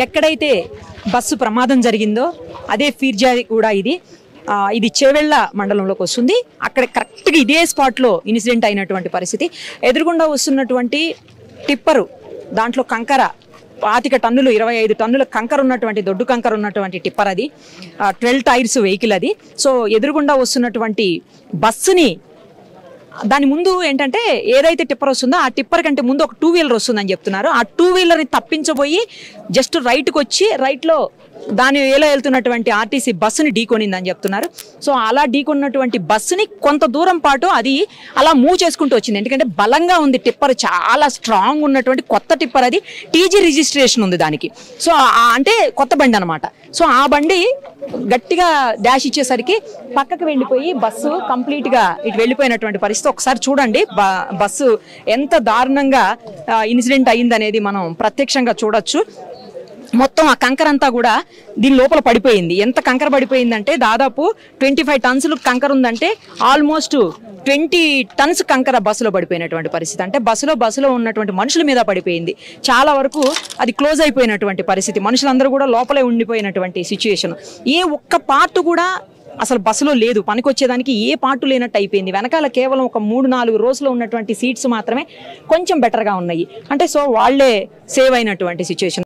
ఎక్కడైతే బస్సు ప్రమాదం జరిగిందో అదే ఫీర్జా కూడా ఇది చేవెళ్ళ మండలంలోకి వస్తుంది. అక్కడ కరెక్ట్గా ఇదే స్పాట్లో ఇన్సిడెంట్ అయినటువంటి పరిస్థితి. ఎదురుగుండా వస్తున్నటువంటి టిప్పరు, దాంట్లో కంకర 25 టన్నులు 25 టన్నుల కంకర ఉన్నటువంటి దొడ్డు కంకర ఉన్నటువంటి టిప్పర్ అది. 12 టైర్స్ వెహికల్ అది. సో ఎదురుగుండా వస్తున్నటువంటి బస్సుని, దాని ముందు ఏంటంటే ఏదైతే టిప్పర్ వస్తుందో ఆ టిప్పర్ కంటే ముందు ఒక 2 వీలర్ వస్తుందని చెప్తున్నారు. ఆ 2 వీలర్ని తప్పించబోయి జస్ట్ రైట్కి వచ్చి రైట్లో దాని వేలో వెళ్తున్నటువంటి ఆర్టీసీ బస్సుని ఢీకొనిందని చెప్తున్నారు. సో అలా ఢీకొన్నటువంటి బస్సుని కొంత దూరం పాటు అది అలా మూవ్ చేసుకుంటూ వచ్చింది. ఎందుకంటే బలంగా ఉంది టిప్పర్, చాలా స్ట్రాంగ్ ఉన్నటువంటి కొత్త టిప్పర్ అది. టీజీ రిజిస్ట్రేషన్ ఉంది దానికి. సో అంటే కొత్త బండి అనమాట. సో ఆ బండి గట్టిగా డాష్ ఇచ్చేసరికి పక్కకు వెళ్ళిపోయి బస్సు కంప్లీట్గా ఇటు వెళ్ళిపోయినటువంటి పరిస్థితి. ఒకసారి చూడండి బస్సు ఎంత దారుణంగా ఇన్సిడెంట్ అయ్యిందనేది మనం ప్రత్యక్షంగా చూడొచ్చు. మొత్తం ఆ కంకర అంతా కూడా దీని లోపల పడిపోయింది. ఎంత కంకర పడిపోయిందంటే దాదాపు 25 టన్స్ కంకర ఉందంటే ఆల్మోస్ట్ 20 టన్స్ కంకర బస్సులో పడిపోయినటువంటి పరిస్థితి. అంటే బస్సులో ఉన్నటువంటి మనుషుల మీద పడిపోయింది. చాలా వరకు అది క్లోజ్ అయిపోయినటువంటి పరిస్థితి. మనుషులందరూ కూడా లోపలే ఉండిపోయినటువంటి సిచ్యుయేషన్. ఏ ఒక్క పార్ట్ కూడా అసలు బస్సులో లేదు, పనికొచ్చేదానికి ఏ పార్టు లేనట్టు అయిపోయింది. వెనకాల కేవలం ఒక 3-4 రోజులో ఉన్నటువంటి సీట్స్ మాత్రమే కొంచెం బెటర్గా ఉన్నాయి. అంటే సో వాళ్లే సేవ్ అయినటువంటి సిచ్యుయేషన్.